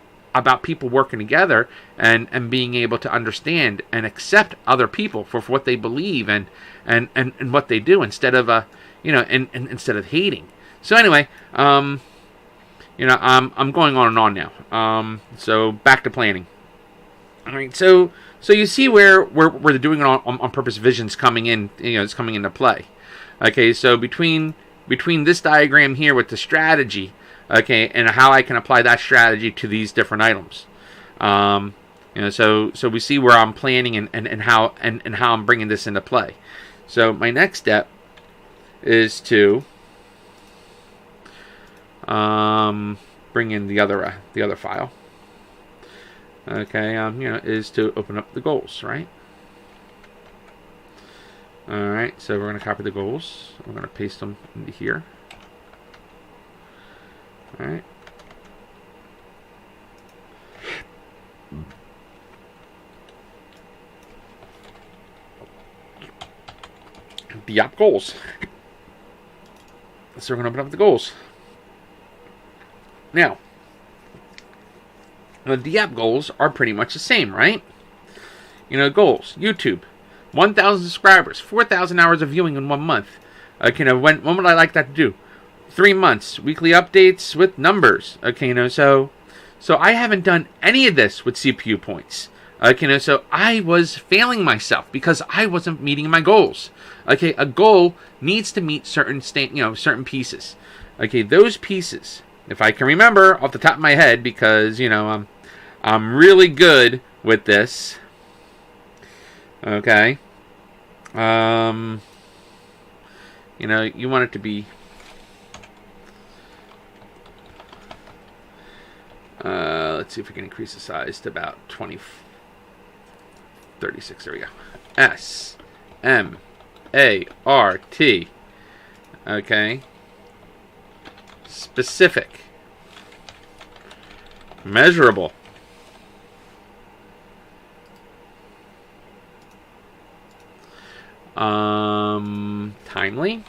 Speaker 1: people working together and being able to understand and accept other people for what they believe and what they do, instead of instead of hating. So anyway, I'm going on and on now. So back to planning. All right, so you see where the doing it on purpose vision's coming in. It's coming into play. Okay, so between this diagram here with the strategy, okay, and how I can apply that strategy to these different items. So we see where I'm planning and how I'm bringing this into play. So my next step is to bring in the other file. Okay, is to open up the goals, right? All right, so we're going to copy the goals. We're going to paste them into here. All right. The app goals. So we're going to open up the goals. Now, the app goals are pretty much the same, right? Goals. YouTube. 1,000 subscribers. 4,000 hours of viewing in 1 month. When would I like that to do? 3 months. Weekly updates with numbers. So I haven't done any of this with CPU points. So I was failing myself because I wasn't meeting my goals. Okay, a goal needs to meet certain pieces. Okay, those pieces, if I can remember off the top of my head, because I'm really good with this. Okay. You want it to be let's see if we can increase the size to about 36. There we go. SMART. Okay. Specific. Measurable. Timely.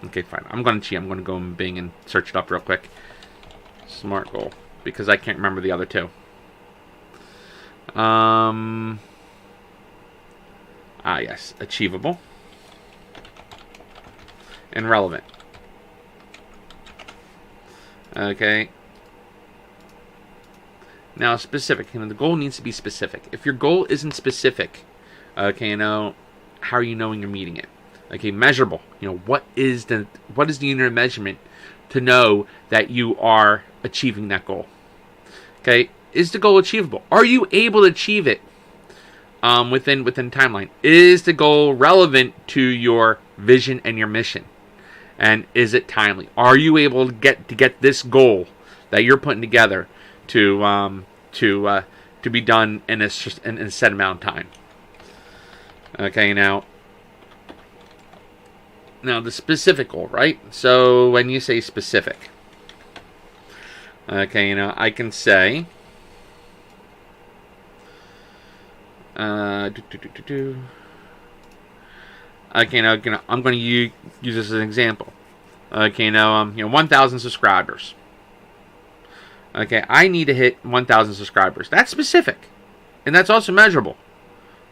Speaker 1: Okay, fine. I'm going to cheat. I'm going to go in Bing and search it up real quick. SMART goal, because I can't remember the other two. Yes, achievable and relevant. Okay. Now, specific. The goal needs to be specific. If your goal isn't specific, okay, how are you knowing you're meeting it? Okay, measurable. What is the unit of measurement to know that you are achieving that goal? Okay, is the goal achievable? Are you able to achieve it within timeline? Is the goal relevant to your vision and your mission? And is it timely? Are you able to get this goal that you're putting together to be done in a set amount of time? Okay, now the specific goal, right? So when you say specific, okay, I can say, okay, I'm going to use this as an example. Okay, 1,000 subscribers. Okay, I need to hit 1,000 subscribers. That's specific, and that's also measurable.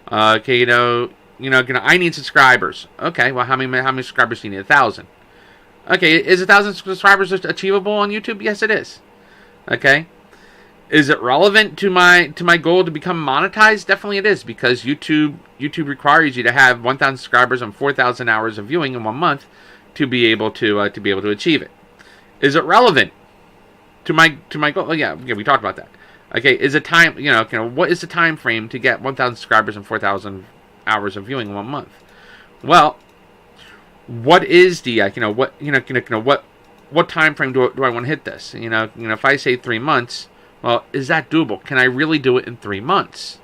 Speaker 1: Okay, I need subscribers. Okay, well, how many subscribers do you need? 1,000. Okay, is 1,000 subscribers achievable on YouTube? Yes, it is. Okay, is it relevant to my goal to become monetized? Definitely, it is, because YouTube requires you to have 1,000 subscribers and 4,000 hours of viewing in 1 month to be able to achieve it. Is it relevant to my goal? Oh, yeah, we talked about that. Okay, is it time? What is the time frame to get 1,000 subscribers and 4,000 hours of viewing in 1 month? Well, what is the what time frame do I want to hit this? If I say 3 months, well, is that doable? Can I really do it in 3 months?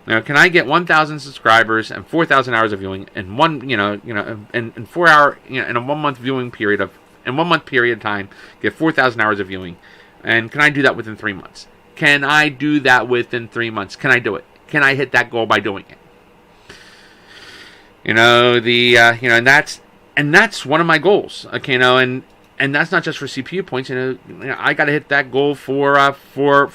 Speaker 1: Can I get 1,000 subscribers and 4,000 hours of viewing in in 4 hour, in a 1 month viewing period of 1 month period of time, get 4,000 hours of viewing, and can I do that within 3 months? Can I do that within 3 months? Can I do it? Can I hit that goal by doing it? And that's one of my goals. Okay, and that's not just for CPU points. I got to hit that goal for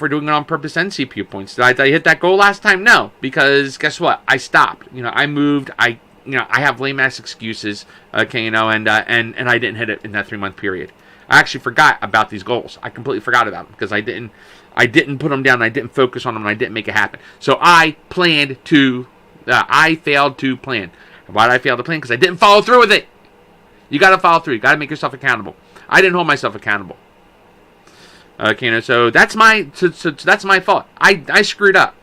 Speaker 1: doing it on purpose and CPU points. Did I hit that goal last time? No, because guess what? I stopped. I moved. I have lame ass excuses. Okay, and I didn't hit it in that 3 month period. I actually forgot about these goals. I completely forgot about them because I didn't put them down. I didn't focus on them. And I didn't make it happen. So I failed to plan. Why did I fail to plan? Because I didn't follow through with it. You got to follow through. You got to make yourself accountable. I didn't hold myself accountable. Okay, so that's my fault. I screwed up.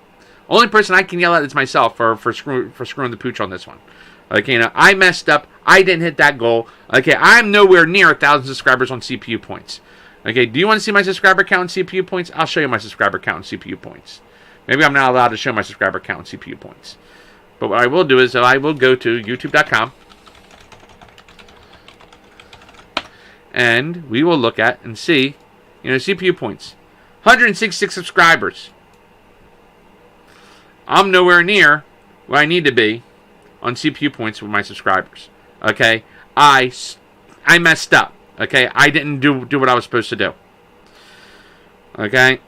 Speaker 1: Only person I can yell at is myself for screwing the pooch on this one. Okay, I messed up. I didn't hit that goal. Okay, I'm nowhere near 1,000 subscribers on CPU points. Okay, do you want to see my subscriber count and CPU points? I'll show you my subscriber count and CPU points. Maybe I'm not allowed to show my subscriber count and CPU points. But what I will do is I will go to youtube.com and we will look at and see, CPU points. 166 subscribers. I'm nowhere near where I need to be on CPU points with my subscribers. Okay? I messed up. Okay? I didn't do what I was supposed to do. Okay?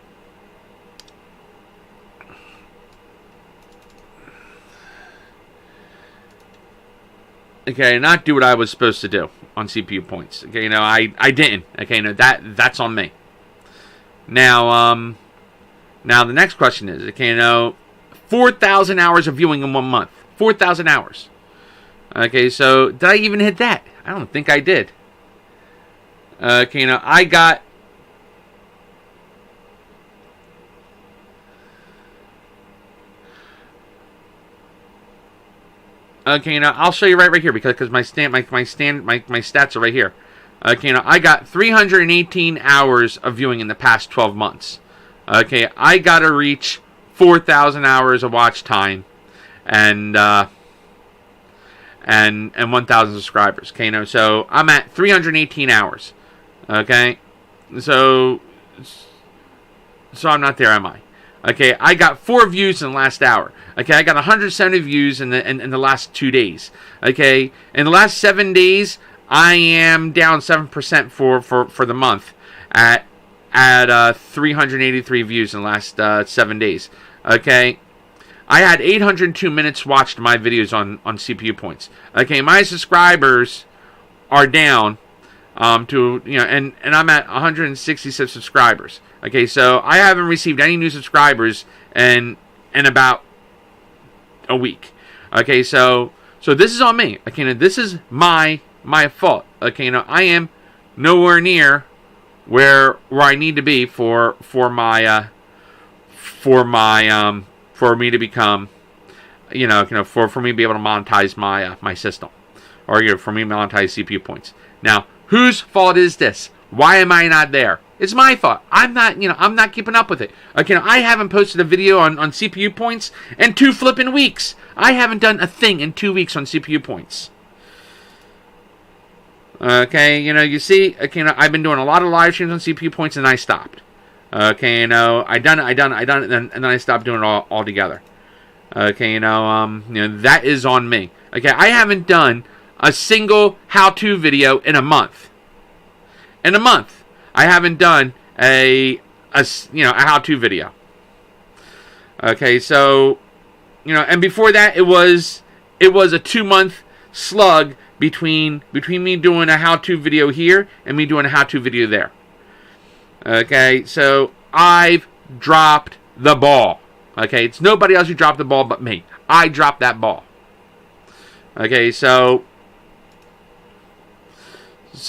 Speaker 1: Okay, not do what I was supposed to do on CPU points. Okay, I didn't. Okay, that's on me. Now the next question is, okay, 4,000 hours of viewing in 1 month. 4,000 hours. Okay, so did I even hit that? I don't think I did. Okay, I got. Okay, I'll show you right here because my stats are right here. Okay, I got 318 hours of viewing in the past 12 months. Okay, I gotta reach 4,000 hours of watch time, and 1,000 subscribers. Okay, so I'm at 318 hours. Okay, so I'm not there, am I? Okay, I got 4 views in the last hour. Okay, I got 170 views in the last 2 days. Okay, in the last 7 days, I am down 7% for the month at 383 views in the last 7 days. Okay, I had 802 minutes watched my videos on CPU points. Okay, my subscribers are down to and I'm at 166 subscribers. Okay, so I haven't received any new subscribers in about a week. Okay, so this is on me. Okay, this is my fault. Okay, I am nowhere near where I need to be for me to become, for me to be able to monetize my system, or for me to monetize CPU points. Now, whose fault is this? Why am I not there? It's my fault. I'm not keeping up with it. Okay, I haven't posted a video on CPU points in 2 flipping weeks. I haven't done a thing in 2 weeks on CPU points. Okay, you see, okay, I've been doing a lot of live streams on CPU points, and I stopped. Okay, I done it, and then I stopped doing it all together. Okay, that is on me. Okay, I haven't done a single how-to video in a month. In a month, I haven't done a how-to video. Okay, so, and before that, it was a 2-month slug between me doing a how-to video here and me doing a how-to video there. Okay, so I've dropped the ball. Okay, it's nobody else who dropped the ball but me. I dropped that ball. Okay, so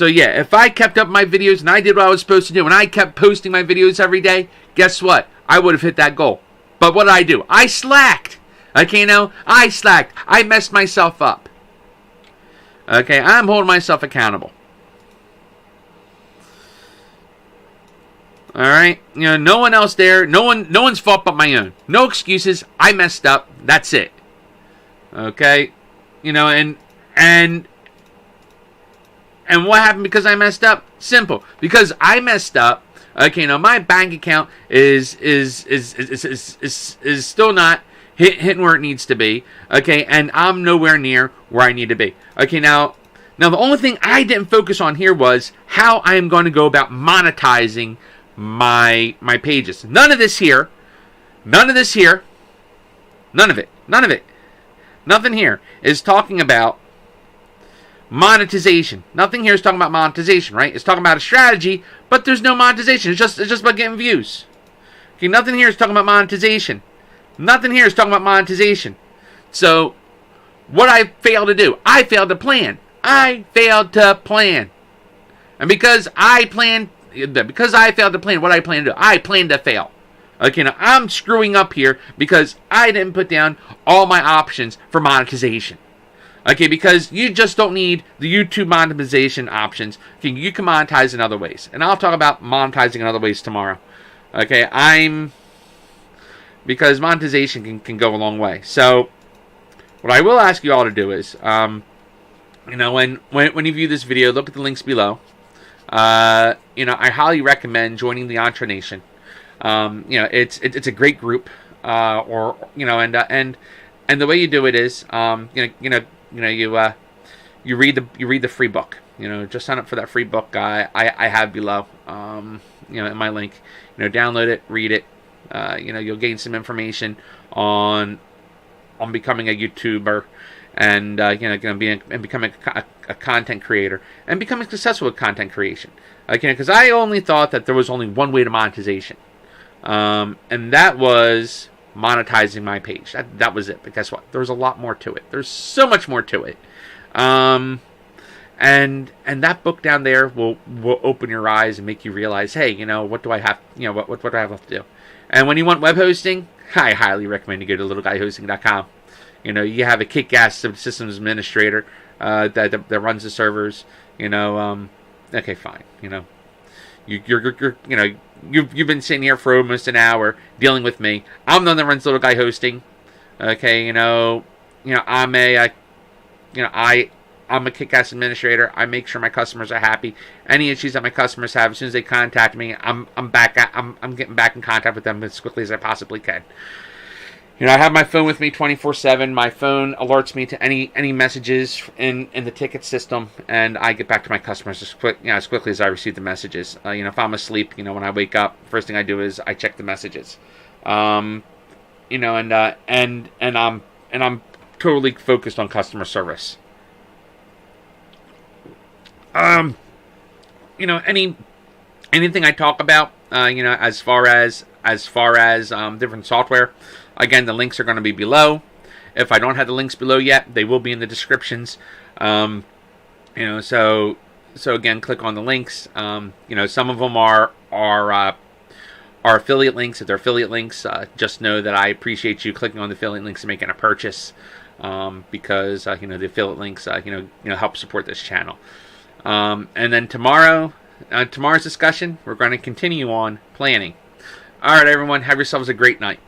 Speaker 1: yeah, if I kept up my videos and I did what I was supposed to do and I kept posting my videos every day, guess what? I would have hit that goal. But what did I do? I slacked. Okay, I slacked. I messed myself up. Okay, I'm holding myself accountable. All right, no one else there. No one's fault but my own. No excuses. I messed up. That's it. Okay, and what happened because I messed up? Simple. Because I messed up. Okay, my bank account is still not hitting where it needs to be. Okay, and I'm nowhere near where I need to be. Okay, now the only thing I didn't focus on here was how I am going to go about monetizing my pages. None of this here. None of this here. None of it. None of it. Nothing here is talking about monetization. Nothing here is talking about monetization, right? It's talking about a strategy, but there's no monetization. It's just about getting views. Okay, nothing here is talking about monetization. Nothing here is talking about monetization. So, what I failed to do, I failed to plan. I failed to plan. And because I failed to plan what I plan to do, I plan to fail. Okay, now I'm screwing up here because I didn't put down all my options for monetization. Okay, because you just don't need the YouTube monetization options. Okay, you can monetize in other ways. And I'll talk about monetizing in other ways tomorrow. Okay, because monetization can go a long way. So, what I will ask you all to do is, when you view this video, look at the links below. I highly recommend joining the Entre Nation. It's a great group. And the way you do it is, you read the free book. Just sign up for that free book I have below. In my link. Download it, read it. You'll gain some information on becoming a YouTuber, and becoming a content creator, and becoming successful with content creation. Because I only thought that there was only one way to monetization, and that was monetizing my page. That was it. But guess what? There was a lot more to it. There's so much more to it. And that book down there will open your eyes and make you realize, hey, what do I have? What do I have left to do? And when you want web hosting, I highly recommend you go to littleguy.hosting.com. You have a kick-ass systems administrator that runs the servers. Okay, fine. You've been sitting here for almost an hour dealing with me. I'm the one that runs Little Guy Hosting. Okay, I'm a kick-ass administrator. I make sure my customers are happy. Any issues that my customers have, as soon as they contact me, I'm getting back in contact with them as quickly as I possibly can. I have my phone with me 24/7. My phone alerts me to any messages in the ticket system, and I get back to my customers as quickly as I receive the messages. If I'm asleep, when I wake up, first thing I do is I check the messages. And I'm totally focused on customer service. Anything I talk about, as far as different software, again, the links are going to be below. If I don't have the links below yet, they will be in the descriptions. So So again, click on the links. You know, some of them are affiliate links. If they're affiliate links, just know that I appreciate you clicking on the affiliate links and making a purchase, because you know, the affiliate links you know help support this channel. And then tomorrow's discussion, we're going to continue on planning. All right, everyone, have yourselves a great night.